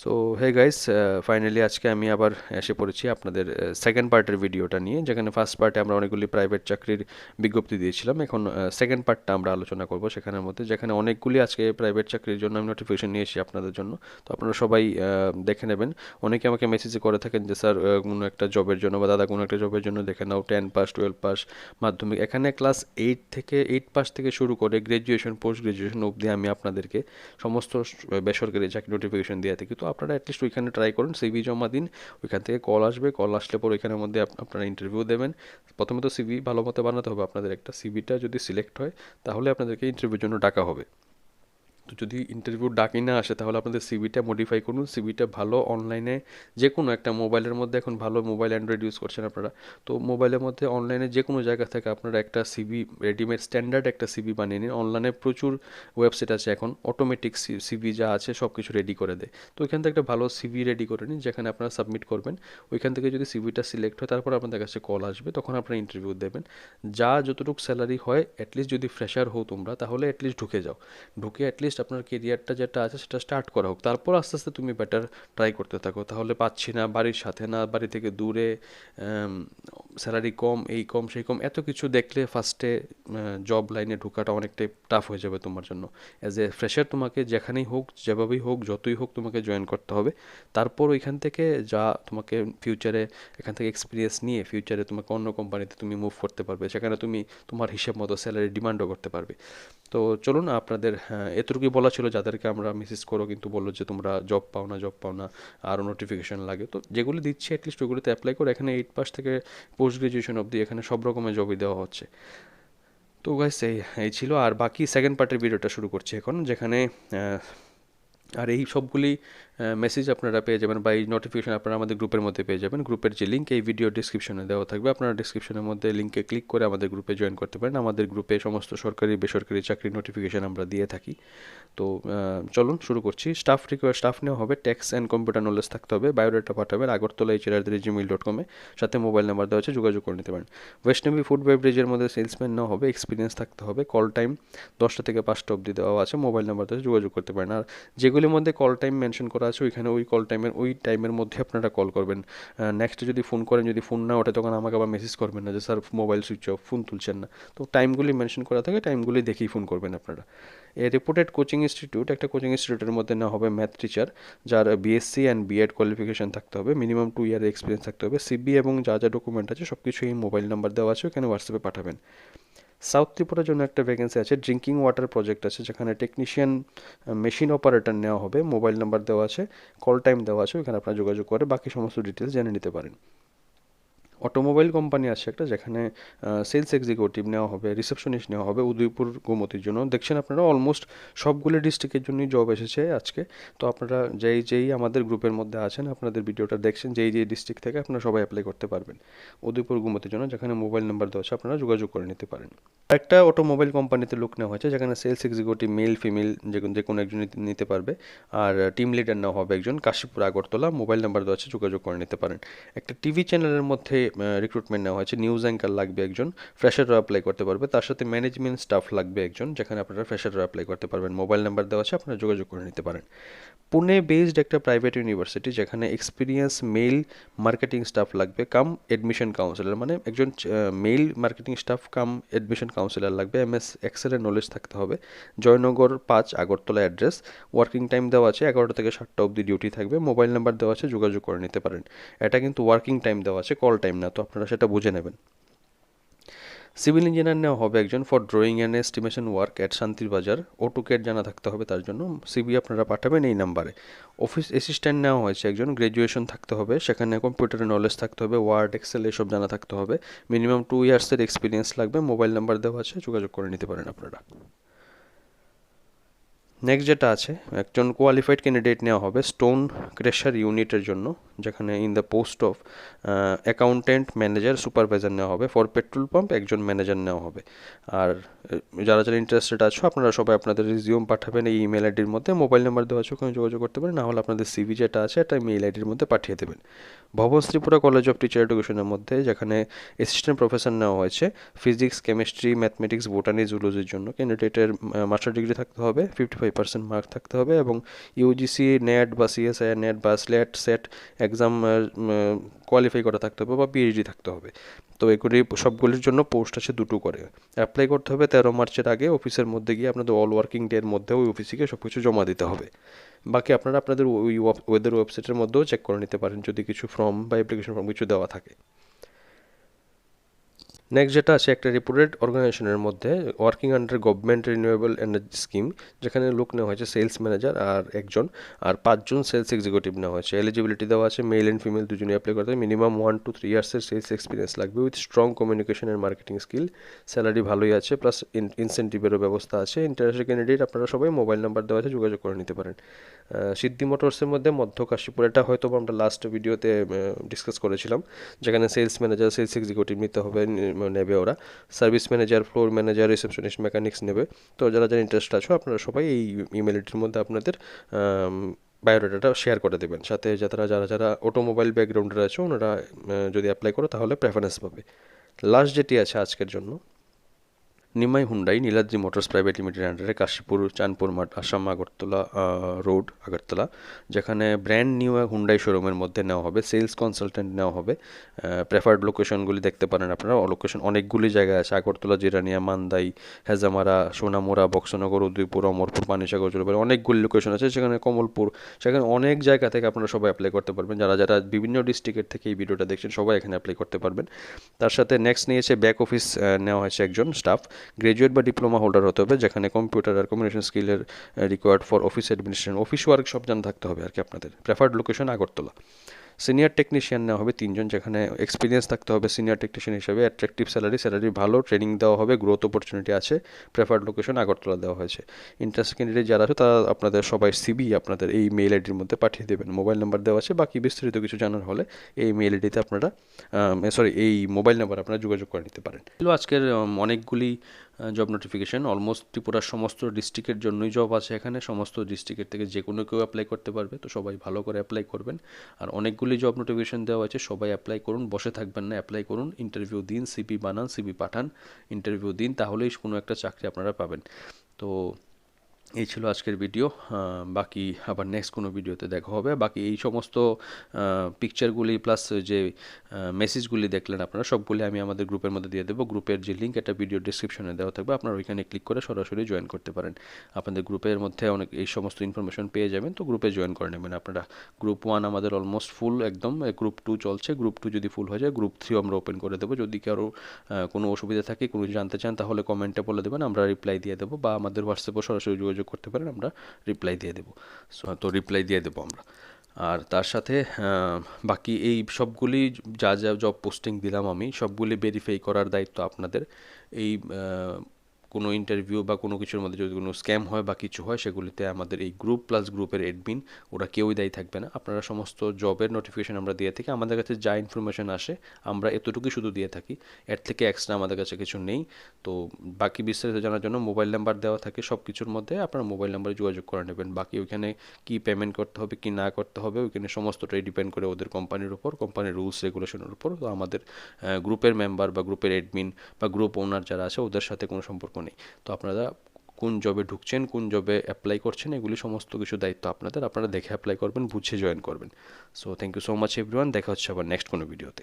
So hey guys, finally আজকে আমি আবার এসে পড়েছি আপনাদের সেকেন্ড পার্টের ভিডিওটা নিয়ে, যেখানে ফার্স্ট পার্টে আমরা অনেকগুলি প্রাইভেট চাকরির বিজ্ঞপ্তি দিয়েছিলাম। এখন সেকেন্ড পার্টটা আমরা আলোচনা করব সেখানের মধ্যে, যেখানে অনেকগুলি আজকে প্রাইভেট চাকরির জন্য আমি নোটিফিকেশন নিয়ে এসেছি আপনাদের জন্য। তো আপনারা সবাই দেখে নেবেন। অনেকে আমাকে মেসেজে করে থাকেন যে স্যার কোনো একটা জবের জন্য বা দাদা কোনো একটা জবের জন্য দেখে নাও, 10 পাস 12 পাস মাধ্যমিক, এখানে ক্লাস 8 পাস থেকে শুরু করে গ্র্যাজুয়েশন পোস্ট গ্র্যাজুয়েশন অবধি আমি আপনাদেরকে সমস্ত বেসরকারি চাকরি নোটিফিকেশন দিয়ে থাকি। তো আপনারা অ্যাটলিস্ট ওইখানে ট্রাই করুন, সিভি জমা দিন। ওইখান থেকে কল আসবে, কল আসলে পর ওইখানের মধ্যে আপনারা ইন্টারভিউ দেবেন। প্রথমে তো সিভি ভালো মতো বানাতে হবে আপনাদের। একটা সিভিটা যদি সিলেক্ট হয় তাহলে আপনাদেরকে ইন্টারভিউর জন্য ডাকা হবে। তো যদি ইন্টারভিউ ডাকি না আসে তাহলে আপনাদের সিভিটা মডিফাই করুন। সিভিটা ভালো অনলাইনে যে কোনো একটা মোবাইলের মধ্যে, এখন ভালো মোবাইল অ্যান্ড্রয়েড ইউজ করছেন আপনারা, তো মোবাইলের মধ্যে অনলাইনে যে কোনো জায়গা থেকে আপনারা একটা সিভি রেডিমেড স্ট্যান্ডার্ড একটা সিভি বানিয়ে নিন। অনলাইনে প্রচুর ওয়েবসাইট আছে এখন, অটোমেটিক সিভি যা আছে সব কিছু রেডি করে দেয়। তো ওইখান থেকে একটা ভালো সিভি রেডি করে নিন, যেখানে আপনারা সাবমিট করবেন। ওইখান থেকে যদি সিভিটা সিলেক্ট হয় তারপর আপনাদের কাছে কল আসবে, তখন আপনারা ইন্টারভিউ দেবেন। যা যতটুকু স্যালারি হয়, অ্যাটলিস্ট যদি ফ্রেশার হও তোমরা, তাহলে অ্যাটলিস্ট ঢুকে যাও। ঢুকে অ্যাটলিস্ট আপনার কেরিয়ারটা যেটা আছে সেটা স্টার্ট করা হোক, তারপর আস্তে আস্তে তুমি বেটার ট্রাই করতে থাকো। তাহলে পাচ্ছি না, বাড়ির সাথে না, বাড়ি থেকে দূরে, স্যালারি কম, এই কম সেই কম, এত কিছু দেখলে ফার্স্টে জব লাইনে ঢোকাটা অনেকটাই টাফ হয়ে যাবে তোমার জন্য। অ্যাজ এ ফ্রেশার তোমাকে যেখানেই হোক, যেভাবেই হোক, যতই হোক, তোমাকে জয়েন করতে হবে। তারপর ওইখান থেকে যা তোমাকে ফিউচারে এখান থেকে এক্সপিরিয়েন্স নিয়ে ফিউচারে তোমাকে অন্য কোম্পানিতে তুমি মুভ করতে পারবে, সেখানে তুমি তোমার হিসেব মতো স্যালারি ডিমান্ডও করতে পারবে। তো চলুন, আপনাদের এতটুকুই বলা ছিল যাদেরকে আমরা মেসেজ করো কিন্তু বললো যে তোমরা জব পাও না, জব পাও না, আরও নোটিফিকেশন লাগে। তো যেগুলি দিচ্ছি অ্যাটলিস্ট ওইগুলিতে অ্যাপ্লাই করো। এখানে 8 পাস থেকে পোস্ট গ্রাজুয়েশন অবধি এখানে সব রকমের জবই দেওয়া হচ্ছে। তো গাইস, এই ছিল। আর বাকি সেকেন্ড পার্টের ভিডিওটা শুরু করছি এখন, যেখানে আর এই সবগুলি মেসেজ আপনারা পেয়ে যাবেন বা এই নোটিফিকেশন আপনারা আমাদের গ্রুপের মধ্যে পেয়ে যাবেন। গ্রুপের যে লিঙ্ক এই ভিডিও ডিসক্রিপশনে দেওয়া থাকবে, আপনারা ডিসক্রিপশনের মধ্যে লিঙ্কে ক্লিক করে আমাদের গ্রুপে জয়েন করতে পারেন। আমাদের গ্রুপে সমস্ত সরকারি বেসরকারি চাকরির নোটিফিকেশন আমরা দিয়ে থাকি। তো চলুন শুরু করছি। স্টাফ নেওয়া হবে, ট্যাক্স অ্যান্ড কম্পিউটার নলেজ থাকতে হবে, বায়োডাটা পাঠাবেন আগরতলা@gmail.com-এ, সাথে মোবাইল নাম্বার দেওয়া আছে, যোগাযোগ করে নিতে পারেন। বৈষ্ণবী ফুড বেভারেজের মধ্যে সেলসম্যান নেওয়া হবে, এক্সপিরিয়েন্স থাকতে হবে, কল টাইম 10টা থেকে 5টা অবধি দেওয়া আছে, মোবাইল নাম্বার দেওয়া আছে, যোগাযোগ করতে পারেন। আর যেগুলির মধ্যে কল টাইম মেনশন করা আছে ওইখানে ওই কল টাইমের ওই টাইমের মধ্যে আপনারা কল করবেন। নেক্সট যদি ফোন করেন, যদি ফোন না ওঠে তখন আমাকে আবার মেসেজ করবেন না যে sir mobile switch off, phone তুলছেন না। তো টাইমগুলি মেনশন করা থাকে, টাইমগুলি দেখেই ফোন করবেন আপনারা। এ রেপুটেড কোচিং ইনস্টিটিউট, একটা কোচিং ইনস্টিটিউটের মধ্যে নেওয়া হবে ম্যাথ টিচার, যার বিএসসি অ্যান্ড বিএড কোয়ালিফিকেশন থাকতে হবে, মিনিমাম 2 ইয়ার এক্সপিরিয়েন্স থাকতে হবে। সিবি এবং যা যা ডকুমেন্ট আছে সব কিছু এই মোবাইল নাম্বার দেওয়া আছে, ওখানে হোয়াটসঅ্যাপে পাঠাবেন। সাউথ ত্রিপুরার জন্য একটা ভ্যাকেন্সি আছে, ড্রিঙ্কিং ওয়াটার প্রজেক্ট আছে, যেখানে টেকনিশিয়ান মেশিন অপারেটর নেওয়া হবে, মোবাইল নাম্বার দেওয়া আছে, কল টাইম দেওয়া আছে, ওখানে আপনারা যোগাযোগ করে বাকি সমস্ত ডিটেলস জেনে নিতে পারেন। অটোমোবাইল কোম্পানি আছে একটা, যেখানে সেলস এক্সিকিউটিভ নেওয়া হবে, রিসেপশনিস্ট নেওয়া হবে উদয়পুর গোমতির জন্য। দেখছেন আপনারা অলমোস্ট সবগুলো ডিস্ট্রিক্টের জন্যই জব এসেছে আজকে। তো আপনারা যেই যেই আমাদের গ্রুপের মধ্যে আছেন, আপনাদের ভিডিওটা দেখছেন, যেই যেই ডিস্ট্রিক্ট থেকে আপনারা সবাই অ্যাপ্লাই করতে পারবেন উদয়পুর গোমতির জন্য, যেখানে মোবাইল নাম্বার দেওয়া আছে, আপনারা যোগাযোগ করে নিতে পারেন। একটা অটোমোবাইল কোম্পানিতে লোক নেওয়া হয়েছে, যেখানে সেলস এক্সিকিউটিভ মেল ফিমেল যে কোনো একজন নিতে পারবে। আর টিম লিডার নেওয়া হবে একজন, কাশীপুর আগরতলা, মোবাইল নাম্বার দেওয়া আছে, যোগাযোগ করে নিতে পারেন। একটা টিভি চ্যানেলের মধ্যে রিক্রুটমেন্ট নেওয়া হয়েছে, নিউজ অ্যাঙ্কার লাগবে একজন, ফ্রেশাররা অ্যাপ্লাই করতে পারবে, তার সাথে ম্যানেজমেন্ট স্টাফ লাগবে একজন, যেখানে আপনারা ফ্রেশাররা অ্যাপ্লাই করতে পারবেন। মোবাইল নাম্বার দেওয়া আছে, আপনারা যোগাযোগ করে নিতে পারেন। পুনে বেসড একটা প্রাইভেট ইউনিভার্সিটি, যেখানে এক্সপিরিয়েন্স মেল মার্কেটিং স্টাফ লাগবে কাম এডমিশন কাউন্সিলর, মানে একজন male marketing staff cum admission counsellor লাগবে। এমএস এক্সেলের নলেজ থাকতে হবে। Joynagar 5 Agartala address. Working time দেওয়া আছে 11টা থেকে 7টা অবধি ডিউটি থাকবে। মোবাইল নাম্বার দেওয়া আছে, যোগাযোগ করে নিতে পারেন। এটা কিন্তু ওয়ার্কিং টাইম দেওয়া আছে, কল টাইম না, তো আপনারা সেটা বুঝে নেবেন। সিভিল ইঞ্জিনিয়ার নেওয়া হবে একজন for drawing and estimation work at শান্তির বাজার। অটোক্যাড জানা থাকতে হবে তার জন্য। সিভি আপনারা পাঠাবেন এই নাম্বারে। অফিস অ্যাসিস্ট্যান্ট নেওয়া হয়েছে একজন, গ্র্যাজুয়েশন থাকতে হবে, সেখানে কম্পিউটারের নলেজ থাকতে হবে, ওয়ার্ড এক্সেল এসব জানা থাকতে হবে, মিনিমাম 2 ইয়ার্সের এক্সপিরিয়েন্স লাগবে। মোবাইল নাম্বার দেওয়া আছে, যোগাযোগ করে নিতে পারেন আপনারা। নেক্সট যেটা আছে, একজন কোয়ালিফাইড ক্যান্ডিডেট নেওয়া হবে স্টোন ক্রেশার ইউনিটের জন্য, যেখানে in the post of accountant manager supervisor নেওয়া হবে। ফর পেট্রোল পাম্প একজন ম্যানেজার নেওয়া হবে। আর যারা যারা ইন্টারেস্টেড আছো আপনারা সবাই আপনাদের রিজিউম পাঠাবেন এই ইমেল আইডির মধ্যে। মোবাইল নাম্বার দেওয়া আছে, ওখানে যোগাযোগ করতে পারেন, না হলে আপনাদের সিভি যেটা আছে এটা মেইল আইডির মধ্যে পাঠিয়ে দেবেন। ভবন ত্রিপুরা কলেজ অফ টিচার এডুকেশনের মধ্যে, যেখানে অ্যাসিস্ট্যান্ট প্রফেসর নেওয়া হয়েছে ফিজিক্স কেমিস্ট্রি ম্যাথমেটিক্স বোটানি জুলজির জন্য। ক্যান্ডিডেটের মাস্টার ডিগ্রি থাকতে হবে, 55 75% মার্ক থাকতে হবে এবং ইউজিসি নেট বা সিএসআই নেট বা স্লেট সেট এক্সাম কোয়ালিফাই করা থাকতে হবে বা পিএইচডি থাকতে হবে। তো এগুলি সবগুলির জন্য পোস্ট আছে দুটো করে। অ্যাপ্লাই করতে হবে 13 মার্চের আগে, অফিসের মধ্যে গিয়ে আপনাদের অল ওয়ার্কিং ডে এর মধ্যে ওই অফিসে গিয়ে সব কিছু জমা দিতে হবে। বাকি আপনারা আপনাদের ওদের ওয়েবসাইটের মধ্যেও চেক করে নিতে পারেন যদি কিছু ফর্ম বা অ্যাপ্লিকেশন ফর্ম কিছু দেওয়া থাকে। নেক্সট যেটা আছে একটা রিপুটেড অর্গানাইজেশনের মধ্যে working under government renewable energy scheme, যেখানে লোক নেওয়া হয়েছে সেলস ম্যানেজার আর একজন, আর 5জন সেলস এক্সিকিউটিভ নেওয়া হয়েছে। এলিজিবিলিটি দেওয়া আছে মেল অ্যান্ড ফিমেল দুজনেই অ্যাপ্লাই করতে হবে। মিনিমাম 1 to 3 ইয়ার্সের সেলস এক্সপিরিয়েন্স লাগবে with strong communication and marketing skill. Salary ভালোই আছে, প্লাস ইনসেন্টিভেরও ব্যবস্থা আছে। ইন্টারেস্টেড ক্যান্ডিডেট আপনারা সবাই মোবাইল নাম্বার দেওয়া আছে, যোগাযোগ করে নিতে পারেন। সিদ্ধি মোটরসের মধ্যে মধ্য কাশীপুর, এটা হয়তো আমরা লাস্ট ভিডিওতে ডিসকাস করেছিলাম, যেখানে সেলস ম্যানেজার সেলস এক্সিকিউটিভ নিতে হবে, নেবে ওরা। Service manager, floor manager, receptionist, mechanics নেবে। তো যারা যারা ইন্টারেস্ট আছো আপনারা সবাই এই ইমেল আইডির মধ্যে আপনাদের বায়োডাটাটা শেয়ার করে দেবেন, সাথে যারা যারা যারা অটোমোবাইল ব্যাকগ্রাউন্ডের আছে ওনারা যদি অ্যাপ্লাই করো তাহলে প্রেফারেন্স পাবে। লাস্ট যেটি আছে আজকের জন্য, Nimai Hyundai Niladri motors private limited আন্ডারে কাশীপুর চাঁদপুর মাঠ আসাম আগরতলা রোড আগরতলা, যেখানে ব্র্যান্ড নিউ হুন্ডাই শোরুমের মধ্যে নেওয়া হবে, সেলস কনসালটেন্ট নেওয়া হবে। প্রেফার্ড লোকেশনগুলি দেখতে পারেন আপনারা, লোকেশন অনেকগুলি জায়গায় আছে, আগরতলা, জিরানিয়া, মান্দাই, হেজামারা, সোনামুড়া, বক্সনগর, উদয়পুর, অমরপুর, পানিসাগর, জলপাইগুড়ি, অনেকগুলি লোকেশন আছে, সেখানে কমলপুর, সেখানে অনেক জায়গা থেকে আপনারা সবাই অ্যাপ্লাই করতে পারবেন। যারা যারা বিভিন্ন ডিস্ট্রিক্টের থেকে এই ভিডিওটা দেখছেন সবাই এখানে অ্যাপ্লাই করতে পারবেন। তার সাথে নেক্সট নিয়েছে ব্যাক অফিস নেওয়া হয়েছে একজন স্টাফ, গ্রাজুয়েট বা ডিপ্লোমা হোল্ডার হতে হবে, যেখানে কম্পিউটার আর কমিউনিকেশন স্কিলের required for office administration, office work সব জানা থাকতে হবে আর কি আপনাদের। Preferred location Agartala. Senior technician নেওয়া হবে 3জন, যেখানে এক্সপিরিয়েন্স থাকতে হবে সিনিয়র টেকনিশিয়ান হিসেবে। অ্যাট্রাকটিভ স্যালারি ভালো, ট্রেনিং দেওয়া হবে, গ্রোথ অপরচুনিটি আছে। প্রেফার্ড লোকেশন আগরতলা দেওয়া হয়েছে। ইন্টারেস্ট ক্যান্ডিডেট যারা আছে তারা আপনাদের সবাই সিবি আপনাদের এই মেল আইডির মধ্যে পাঠিয়ে দেবেন। মোবাইল নাম্বার দেওয়া আছে, বাকি বিস্তারিত কিছু জানার হলে এই মেল আইডিতে আপনারা এই মোবাইল নাম্বার আপনারা যোগাযোগ করে নিতে পারেন। আজকের অনেকগুলি জব নোটিফিকেশান, অলমোস্ট ত্রিপুরার সমস্ত ডিস্ট্রিক্টের জন্যই জব আছে এখানে, সমস্ত ডিস্ট্রিক্টের থেকে যে কোনো কেউ অ্যাপ্লাই করতে পারবে, তো সবাই ভালো করে অ্যাপ্লাই করবেন। আর অনেকগুলি জব নোটিফিকেশান দেওয়া আছে, সবাই অ্যাপ্লাই করুন, বসে থাকবেন না, অ্যাপ্লাই করুন, ইন্টারভিউ দিন, সিপি বানান, সিপি পাঠান, ইন্টারভিউ দিন, তাহলেই কোনো একটা চাকরি আপনারা পাবেন। তো এই ছিল আজকের ভিডিও, বাকি আবার নেক্সট কোনো ভিডিওতে দেখা হবে। বাকি এই সমস্ত পিকচারগুলি প্লাস যে মেসেজগুলি দেখলেন আপনারা সবগুলি আমি আমাদের গ্রুপের মধ্যে দিয়ে দেবো। গ্রুপের যে লিঙ্ক এটা ভিডিও ডিসক্রিপশনে দেওয়া থাকবে, আপনারা ওইখানে ক্লিক করে সরাসরি জয়েন করতে পারেন। আপনাদের গ্রুপের মধ্যে অনেক এই সমস্ত ইনফরমেশন পেয়ে যাবেন, তো গ্রুপে জয়েন করে নেবেন আপনারা। গ্রুপ 1 আমাদের অলমোস্ট ফুল একদম, গ্রুপ 2 চলছে, গ্রুপ 2 যদি ফুল হয়ে যায় গ্রুপ 3 আমরা ওপেন করে দেবো। যদি কারো কোনো অসুবিধা থাকে, কোনো জানতে চান, তাহলে কমেন্টে বলে দেবেন, আমরা রিপ্লাই দিয়ে দেবো, বা আমাদের হোয়াটসঅ্যাপে সরাসরি যোগাযোগ করতে পারেন, আমরা রিপ্লাই দিয়ে দেবো। তো রিপ্লাই দিয়ে দেবো আমরা। আর তার সাথে বাকি এই সবগুলি যা যা জব পোস্টিং দিলাম আমি সবগুলি ভেরিফাই করার দায়িত্ব আপনাদের। এই কোনো ইন্টারভিউ বা কোনো কিছুর মধ্যে যদি কোনো স্ক্যাম হয় বা কিছু হয়, সেগুলিতে আমাদের এই গ্রুপ প্লাস গ্রুপের অ্যাডমিন ওরা কেউই দায়ী থাকবে না। আপনারা সমস্ত জবের নোটিফিকেশান আমরা দিয়ে থাকি, আমাদের কাছে যা ইনফরমেশান আসে আমরা এতটুকুই শুধু দিয়ে থাকি, এর থেকে এক্সট্রা আমাদের কাছে কিছু নেই। তো বাকি বিস্তারিত জানার জন্য মোবাইল নাম্বার দেওয়া থাকে সব কিছুর মধ্যে, আপনারা মোবাইল নাম্বারে যোগাযোগ করে নেবেন। বাকি ওইখানে কি পেমেন্ট করতে হবে কি না করতে হবে ওইখানে সমস্তটাই ডিপেন্ড করে ওদের কোম্পানির উপর, কোম্পানির রুলস রেগুলেশনের উপর। তো আমাদের গ্রুপের মেম্বার বা গ্রুপের অ্যাডমিন বা গ্রুপ ওনার যারা আছে ওদের সাথে কোনো সম্পর্ক নেই। তো আপনারা কোন জবে ঢুকছেন, কোন জবে অ্যাপ্লাই করছেন, এগুলি সমস্ত কিছু দায়িত্ব আপনাদের, আপনারা দেখে অ্যাপ্লাই করবেন, বুঝে জয়েন করবেন। So thank you so much everyone, দেখা হচ্ছে আবার নেক্সট কোনো ভিডিওতে।